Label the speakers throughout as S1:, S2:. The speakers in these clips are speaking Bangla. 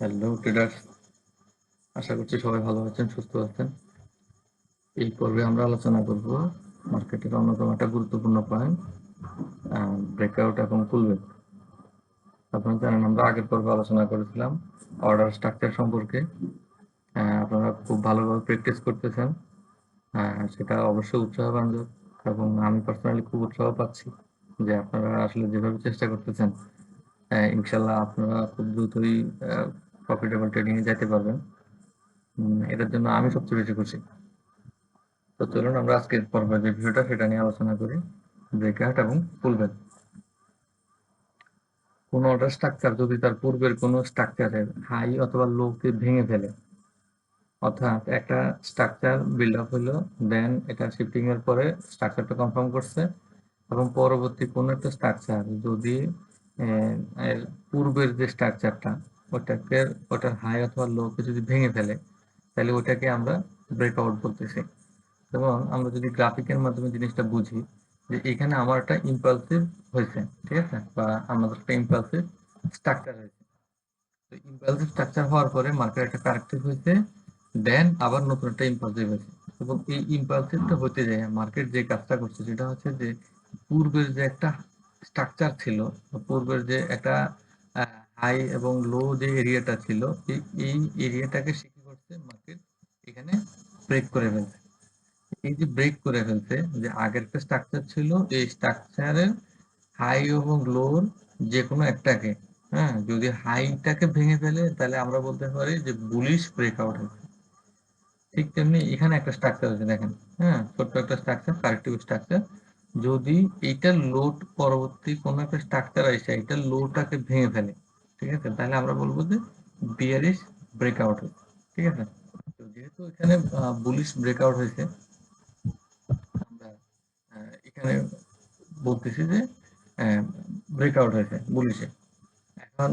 S1: হ্যালো ট্রেডার্স, আশা করছি সবাই ভালো আছেন, সুস্থ আছেন। এই পর্বে আমরা আলোচনা করব মার্কেটের অন্যতম একটা গুরুত্বপূর্ণ পয়েন্ট, ব্রেকআউট এবং পুলব্যাক। আপনারা জানেন আমরা আগের পর্বে আলোচনা করেছিলাম অর্ডার স্ট্রাকচার সম্পর্কে। আপনারা খুব ভালোভাবে প্র্যাকটিস করতেছেন, সেটা অবশ্যই উৎসাহব্যঞ্জক এবং আমি পার্সোনালি খুব উৎসাহ পাচ্ছি যে আপনারা আসলে যেভাবে চেষ্টা করতেছেন, ইনশাল্লাহ আপনারা খুব দ্রুতই প্রফিটেবল ট্রেডিংয়ে যেতে পারবেন। এটার জন্য আমি সবচেয়ে বেশি খুশি। তো চলুন আমরা আজকের পর্বে যে বিষয়টা সেটা নিয়ে আলোচনা করি, ব্রেকআউট এবং পুলব্যাক। কোনো অর্ডার স্ট্রাকচার যদি তার পূর্বের কোনো স্ট্রাকচারের হাই অথবা লোকে ভেঙে ফেলে, অর্থাৎ একটা স্ট্রাকচার বিল্ড আপ হলো, দেন এটা শিফটিং এর পরে স্ট্রাকচারটা কনফার্ম করছে এবং পরবর্তী কোনো একটা স্ট্রাকচার যদি এর পূর্বের যে স্ট্রাকচারটা ওটার হাই অথবা লোকে যদি ভেঙে ফেলে, তাহলে ওটাকে আমরা ব্রেকআউট বলতেছি। এবং আমরা যদি গ্রাফিকের মাধ্যমে জিনিসটা বুঝি যে এখানে আমার একটা ইম্পালসিভ হয়েছে, ঠিক আছে, বা আমাদের একটা ইম্পালসিভ স্ট্রাকচার হয়েছে। তো ইম্পালসিভ স্ট্রাকচার হওয়ার পরে মার্কেট একটা কারেক্টিভ হয়েছে, দেন আবার নতুন একটা ইম্পালসিভ হয়েছে। এবং এই ইম্পালসিভটা হতে যায় মার্কেট যে কাজটা করছে সেটা হচ্ছে যে পূর্বের যে একটা স্ট্রাকচার ছিল, পূর্বের যে একটা হাই এবং লো যে এরিয়াটা ছিল, এই এরিয়াটাকে সে কি করছে, মার্কেট এখানে ব্রেক করে ফেলছে। এই যে ব্রেক করে ফেলছে, যে আগের একটা স্ট্রাকচার ছিল, এই স্ট্রাকচারের হাই এবং লোর যে কোনো একটাকে, যদি হাইটাকে ভেঙে ফেলে তাহলে আমরা বলতে পারি যে বুলিশ ব্রেকআউট হয়েছে। ঠিক তেমনি এখানে একটা স্ট্রাকচার আছে, দেখেন, ছোট্ট একটা স্ট্রাকচার, কারেক্টিভ স্ট্রাকচার। যদি এইটার লোড পরবর্তী কোনো একটা স্ট্রাকচার আসে এইটার লোটাকে ভেঙে ফেলে, ঠিক আছে, তাহলে আমরা বলবো যে বিয়ারিশ ব্রেকআউট হয়েছে, ঠিক আছে। তো যেহেতু এখানে বুলিশ ব্রেকআউট হয়েছে, আমরা এখানে বলতেছি যে ব্রেকআউট হয়েছে বুলিশে। এখন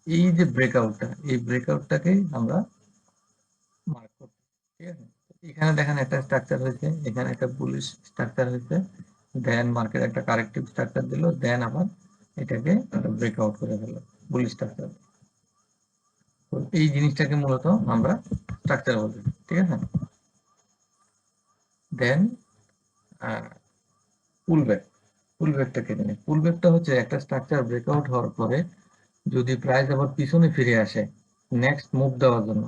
S1: এই যে ব্রেকআউটটা, এই ব্রেকআউটটাকেই আমরা মার্ক করছি, ঠিক আছে। এখানে দেখেন একটা স্ট্রাকচার হয়েছে, এখানে একটা বুলিশ স্ট্রাকচার হয়েছে, দেন মার্কেট একটা কারেক্টিভ স্ট্রাকচার দিল, দেন আবার এটাকে ব্রেকআউট করে ফেললো বুলিশ স্ট্রাকচার। তো এই জিনিসটাকে মূলত আমরা স্ট্রাকচার বলি, ঠিক আছে। দেন পুলব্যাক, পুলব্যাকটাকে জানি। পুলব্যাকটা হচ্ছে একটা স্ট্রাকচার ব্রেকআউট হওয়ার পরে যদি প্রাইস আবার পিছনে ফিরে আসে নেক্সট মুভ দেওয়ার জন্য,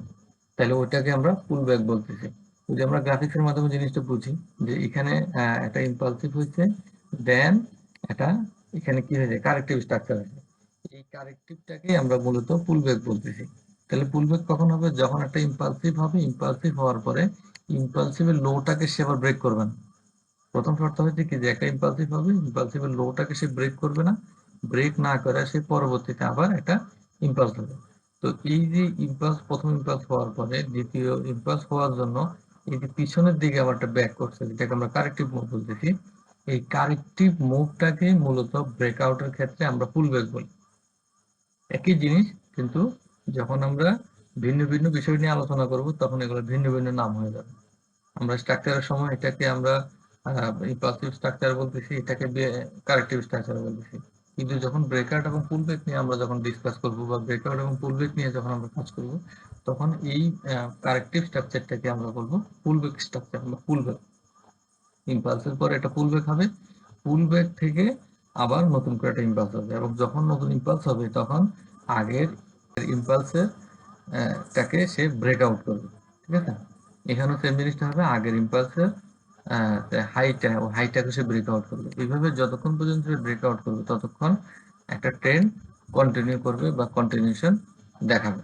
S1: তাহলে ওইটাকে আমরা পুলব্যাক বলতেছি। যদি আমরা গ্রাফিক্সের মাধ্যমে জিনিসটা বুঝি যে এখানে একটা ইম্পালসিভ হয়েছে, দেন এটা এখানে কি হয়েছে, কারেক্টিভ স্ট্রাকচার হয়েছে, এই কারেক্টিভটাকে আমরা মূলত পুলব্যাক বলতেছি। তাহলে পুলব্যাক কখন হবে, যখন একটা ইম্পালসিভ হবে, ইম্পালসিভ হওয়ার পরে ইম্পালসিভের লোটাকে সে আবার ব্রেক করবে না। প্রথম শর্ত হচ্ছে কি, যে একটা ইম্পালসিভ হবে, ইম্পালসিভের লোটাকে সে ব্রেক করবে না, ব্রেক না করে সে পরবর্তীতে আবার একটা ইম্পালস হবে। তো এই যে ইম্পালস, প্রথম ইম্পালস হওয়ার পরে দ্বিতীয় ইম্পালস হওয়ার জন্য এই যে পিছনের দিকে আবার একটা ব্যাক করছে, যেটাকে আমরা কারেক্টিভ মুভ বলতেছি, এই কারেক্টিভ মুভটাকে মূলত ব্রেকআউটের ক্ষেত্রে আমরা পুলব্যাক বলি। একই জিনিস, কিন্তু যখন আমরা ভিন্ন ভিন্ন বিষয় নিয়ে আলোচনা করব তখন এগুলো ভিন্ন ভিন্ন নাম হয়ে যাবে। আমরা স্ট্রাকচারের সময় এটাকে আমরা ইম্পালসিভ স্ট্রাকচার বলতেছি, এটাকে কারেক্টিভ স্ট্রাকচার বলতেছি। কিন্তু যখন ব্রেকআউট এবং পুলব্যাক নিয়ে আমরা যখন ডিসকাস করব, বা ব্রেকআউট এবং পুলব্যাক নিয়ে যখন আমরা কাজ করব, তখন এই কারেক্টিভ স্ট্রাকচারটাকে আমরা বলবো পুলব্যাক স্ট্রাকচার বা পুলব্যাক। ইম্পালসের পরে একটা পুলব্যাক হবে, পুলব্যাক থেকে আবার নতুন করে একটা ইম্পালস হবে, এবং যখন নতুন ইম্পালস হবে তখন আগের ইম্পালসের টাকে সে ব্রেকআউট করবে, ঠিক আছে। এখানেও সেম জিনিসটা হবে, আগের ইম্পালসের হাইটাকে সে ব্রেকআউট করবে। এইভাবে যতক্ষণ পর্যন্ত সে ব্রেকআউট করবে ততক্ষণ একটা ট্রেন্ড কন্টিনিউ করবে বা কন্টিনিউশন দেখাবে,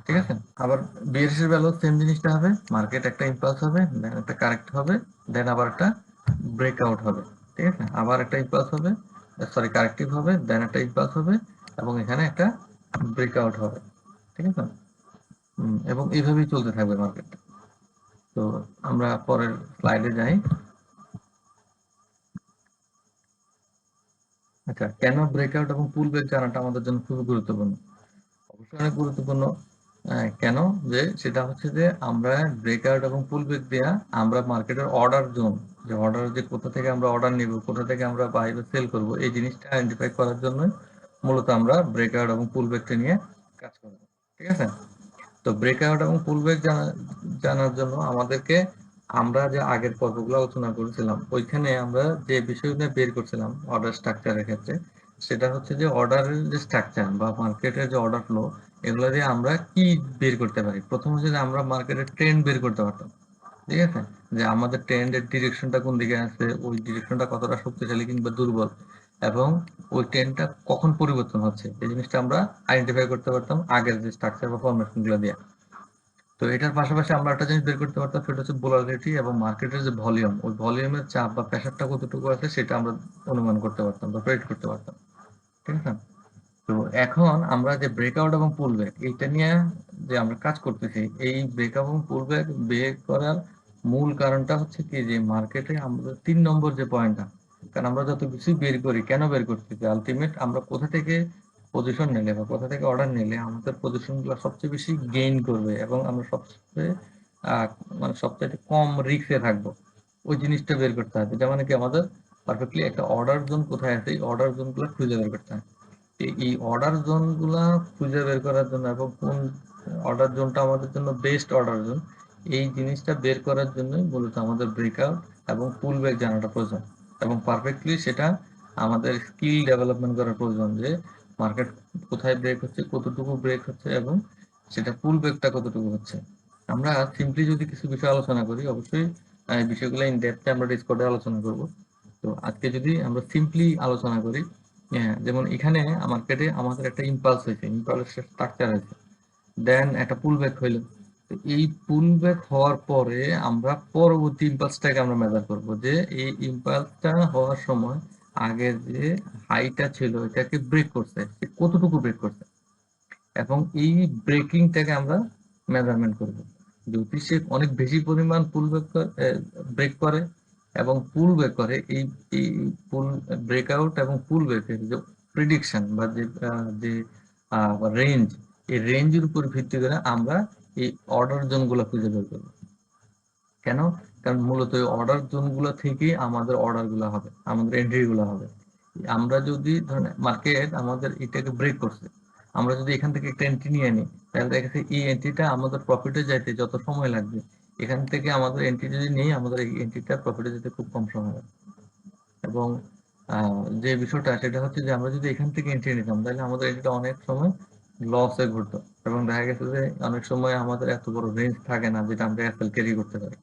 S1: ঠিক আছে। আবার বিএসসির বেলাও সেম জিনিসটা হবে, মার্কেট একটা ইম্পালস হবে, দেন একটা কারেক্ট হবে, দেন আবার একটা ব্রেকআউট হবে, ঠিক আছে। আবার একটা ইম্পালস হবে, সরি কারেক্টিভ হবে, দেন একটা ইম্পালস হবে, এবং এখানে একটা ব্রেকআউট হবে, ঠিক আছে। এবং এইভাবেই চলতে থাকবে মার্কেট। তো আমরা পরের স্লাইডে যাই। আচ্ছা, কেন ব্রেকআউট এবং পুলব্যাক জানাটা আমাদের জন্য খুবই গুরুত্বপূর্ণ? অবশ্যই অনেক গুরুত্বপূর্ণ। কেন? যে সেটা হচ্ছে যে আমরা ব্রেকআউট এবং পুলব্যাক দেয়া আমরা মার্কেটের অর্ডার জোন, যে অর্ডার, যে কোথা থেকে আমরা অর্ডার নিব, কোথা থেকে আমরা বাই বা সেল করব, এই জিনিসটা আইডেন্টিফাই করার জন্য মূলত আমরা ব্রেকআউট এবং পুলব্যাকটা নিয়ে কাজ করব, ঠিক আছে? তো ব্রেকআউট এবং পুলব্যাক জানার জন্য আমাদেরকে আমরা যে আগের পর্বগুলো আলোচনা করেছিলাম ওইখানে আমরা যে বিষয়গুলো বের করছিলাম অর্ডার স্ট্রাকচারের ক্ষেত্রে, সেটা হচ্ছে যে অর্ডারের যে স্ট্রাকচার বা মার্কেটের যে অর্ডার ফ্লো, এগুলো দিয়ে আমরা কি বের করতে পারি। প্রথম হচ্ছে যে আমরা মার্কেটের ট্রেন্ড বের করতে পারতাম। ঠিক আছে, যে আমাদের ট্রেন্ডের ডিরেকশনটা কোন দিকে আছে, ওই ডিরেকশনটা কতটা শক্তিশালী কিংবা দুর্বল, এবং ওই ট্রেন্ডটা কখন পরিবর্তন হচ্ছে, এই জিনিসটা আমরা আইডেন্টিফাই করতে পারতাম আগের যে স্ট্রাকচার বা ফরমেশন গুলো দিয়ে। তো এটার পাশাপাশি আমরা একটা জিনিস বের করতে পারতাম, সেটা হচ্ছে ভোলাটিলিটি এবং মার্কেটের যে ভলিউম, ওই ভলিউমের চাপ বা প্রেসারটা কতটুকু আছে সেটা আমরা অনুমান করতে পারতাম বা প্রেডিক্ট করতে পারতাম। ঠিক আছে? তো এখন আমরা যে ব্রেকআউট এবং পুলব্যাক এইটা নিয়ে যে আমরা কাজ করতেছি, এই ব্রেকআউট এবং পুলব্যাক বের করার মূল কারণটা হচ্ছে কি, যে মার্কেটে আমাদের 3 নম্বর যে পয়েন্টটা, কারণ আমরা যত কিছুই বের করি, কেন বের করতেছি, আলটিমেট আমরা কোথা থেকে পজিশন নিলে বা কোথা থেকে অর্ডার নিলে আমাদের পজিশনগুলো সবচেয়ে বেশি গেইন করবে এবং আমরা সবচেয়ে আহ, মানে সবচেয়ে কম রিস্কে থাকবো, ওই জিনিসটা বের করতে হবে। যেমন কি আমাদের পারফেক্টলি একটা অর্ডার জোন কোথায় আছে, এই অর্ডার জোনগুলো খুঁজে বের করতে হবে। এই অর্ডার জোন গুলা খুঁজে বের করার জন্য এবং কোন অর্ডার জোনটা আমাদের জন্য বেস্ট অর্ডার জোন, এই জিনিসটা বের করার জন্যই মূলত আমাদের ব্রেকআউট এবং পুল ব্যাক জানাটা প্রয়োজন, এবং পারফেক্টলি সেটা আমাদের স্কিল ডেভেলপমেন্ট করার প্রয়োজন, যে মার্কেট কোথায় ব্রেক হচ্ছে, কতটুকু ব্রেক হচ্ছে, এবং সেটা পুল ব্যাকটা কতটুকু হচ্ছে। আমরা সিম্পলি যদি কিছু বিষয় আলোচনা করি, অবশ্যই এই বিষয়গুলো ইন ডেপথে আমরা ডিসকর্ডে আলোচনা করব। তো আজকে যদি আমরা সিম্পলি আলোচনা করি, হ্যাঁ, যেমন এখানে মার্কেটে আমাদের একটা ইম্পালস হয়েছে, ইম্পালসের স্ট্রাকচার হয়েছে, দেন একটা পুল ব্যাক হইলো। তো এই পুল ব্যাক হওয়ার পরে আমরা পরবর্তী ইম্পালসটাকে আমরা মেজার করব, যে এই ইম্পালসটা হওয়ার সময় আগের যে হাইটা ছিল এটাকে ব্রেক করছে, সে কতটুকু ব্রেক করছে, এবং এই ব্রেকিংটাকে আমরা মেজারমেন্ট করব। যদি সে অনেক বেশি পরিমাণ পুল ব্যাক ব্রেক করে এবং পুল ব্যাক করে, এই পুল ব্রেকআউট এবং পুল ব্যাকের যে প্রিডিকশন বা যে রেঞ্জ, এই রেঞ্জের উপর ভিত্তি করে আমরা এই অর্ডার জোন গুলো খুঁজে বের করবো। কেন? কারণ মূলত এই অর্ডার জোন গুলো থেকেই আমাদের অর্ডার গুলো হবে, আমাদের এন্ট্রি গুলো হবে। আমরা যদি ধরেন মার্কেট আমাদের এটাকে ব্রেক করছে, আমরা যদি এখান থেকে একটা এন্ট্রি নিয়ে নিই, তাহলে দেখা যাচ্ছে এই এন্ট্রিটা আমাদের প্রফিটে যাইতে যত সময় লাগবে, এখান থেকে আমাদের এন্ট্রি যদি নেই, আমাদের এই এন্ট্রিটা প্রফিটে যেতে খুব কম সময় লাগবে। এবং যে বিষয়টা সেটা হচ্ছে যে আমরা যদি এখান থেকে এন্ট্রি নিতাম, তাহলে আমাদের এন্ট্রিটা অনেক সময় লসে ঘুরতো, এবং দেখা গেছে যে অনেক সময় আমাদের এত বড় রেঞ্জ থাকে না যেটা আমরা এফএল ক্যারি করতে পারি।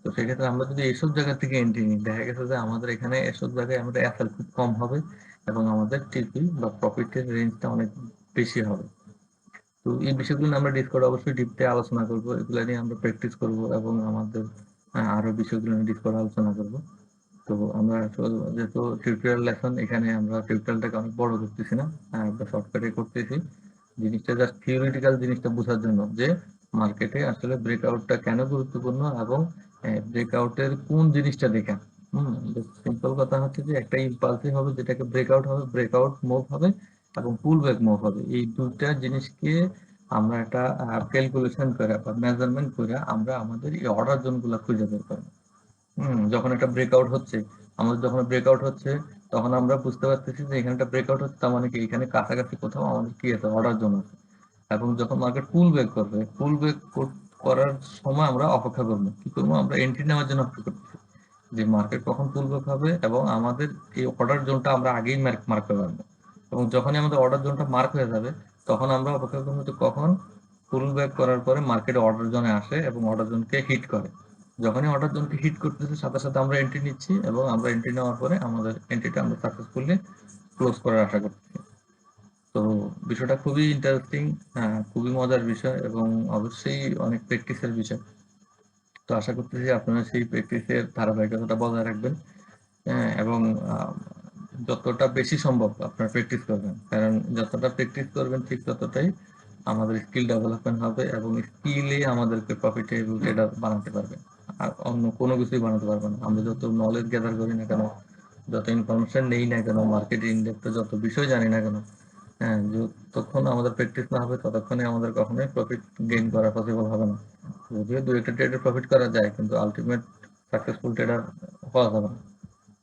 S1: তো সেক্ষেত্রে আমরা যদি এইসব জায়গা থেকে এন্ট্রি নিই, দেখা গেছে যে আমাদের এখানে এসব জায়গায় আমাদের এফএল খুব কম হবে এবং আমাদের টিপি বা প্রফিটের রেঞ্জটা অনেক বেশি হবে। তো এই বিষয়গুলো নিয়ে আমরা ডিসকর্ডে অবশ্যই ডিপতে আলোচনা করব, এগুলো নিয়ে আমরা প্র্যাকটিস করব এবং আমাদের আরো বিষয়গুলো নিয়ে ডিসকর্ডে আলোচনা করব। তো আমরা যেহেতু টিউটোরিয়াল লেসন, এখানে আমরা টিউটোরিয়ালটাকে অনেক বড় করতেছি না, আমরা শর্টকাটে করতেছি, জিনিসটা জাস্ট থিওরিটিক্যাল জিনিসটা বোঝার জন্য, যে মার্কেটে আসলে ব্রেকআউটটা কেন গুরুত্বপূর্ণ এবং ব্রেকআউটের কোন জিনিসটা দেখে। সিম্পল কথা হচ্ছে যে একটা ইম্পালসিভ হবে, যেটাকে ব্রেকআউট হবে, ব্রেকআউট মুভ হবে এবং পুল ব্যাক মুভ হবে, এই দুইটা জিনিসকে আমরা একটা ক্যালকুলেশন করে বা মেজারমেন্ট করে আমরা আমাদের এই অর্ডার জোন গুলা খুঁজে বের করবো। যখন একটা ব্রেকআউট হচ্ছে, আমাদের যখন ব্রেকআউট হচ্ছে, তখন আমরা বুঝতে পারতেছি যে এখানে একটা ব্রেকআউট হচ্ছে, তার মানে কি এখানে কাছাকাছি কোথাও আমাদের কি আছে, অর্ডার জোন আছে। এবং যখন মার্কেট পুল ব্যাক করবে, পুল ব্যাক করার সময় আমরা অপেক্ষা করবো, কি করবো, আমরা এন্ট্রি নেওয়ার জন্য অপেক্ষা করতেছি, যে মার্কেট কখন পুল ব্যাক হবে এবং আমাদের এই অর্ডার জোনটা আমরা আগেই মার্ক করে রাখবো। এবং যখনই আমাদের অর্ডার জোনটা মার্ক হয়ে যাবে, তখন আমরা অপেক্ষা করবো যে কখন পুল ব্যাক করার পরে মার্কেট অর্ডার জোনে আসে এবং অর্ডার জোনকে হিট করে। যখনই অর্ডার জোনকে হিট করতেছে, সাথে সাথে আমরা এন্ট্রি নিচ্ছি এবং আমরা এন্ট্রি নেওয়ার পরে আমাদের এন্ট্রিটা আমরা সাকসেসফুলি ক্লোজ করার আশা করতেছি। তো বিষয়টা খুবই ইন্টারেস্টিং, খুবই মজার বিষয় এবং অবশ্যই অনেক প্র্যাকটিসের বিষয়। তো আশা করতেছি আপনারা সেই প্র্যাকটিসের ধারাবাহিকতাটা বজায় রাখবেন, এবং যতটা বেশি সম্ভব আপনারা প্র্যাকটিস করবেন, কারণ যতটা প্র্যাকটিস করবেন ঠিক ততটাই আমাদের স্কিল ডেভেলপমেন্ট হবে এবং স্কিলে আমাদেরকে প্রফিটেবল ট্রেডার বানাতে পারবে। আর অন্য কোনো কিছুই বানাতে পারবে না। আমরা যত নলেজ গ্যাদার করি না কেন, যত ইনফরমেশন নেই না কেন, মার্কেট ইনডেপথে যত বিষয় জানি না কেন, হ্যাঁ, যতক্ষণ আমাদের প্র্যাকটিস না হবে ততক্ষণে আমাদের কখনোই প্রফিট গেইন করা পসিবল হবে না। যদিও দু একটা ট্রেডে প্রফিট করা যায়, কিন্তু আলটিমেট সাকসেসফুল ট্রেডার হওয়া যাবে না।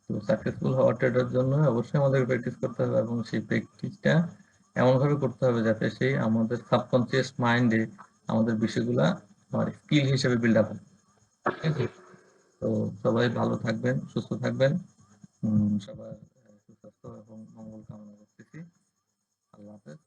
S1: তো সাকসেসফুল হওয়ার ট্রেডার জন্য অবশ্যই আমাদের প্র্যাকটিস করতে হবে এবং সেই প্র্যাকটিসটা এমনভাবে করতে হবে যাতে সে আমাদের সাবকনসিয়াস মাইন্ডে আমাদের বিষয়গুলা স্কিল হিসেবে বিল্ড আপ হয়। ঠিক আছে? তো সবাই ভালো থাকবেন, সুস্থ থাকবেন। সবার সুস্বাস্থ্য এবং মঙ্গল কামনা করতেছি। আল্লাহ হাফেজ।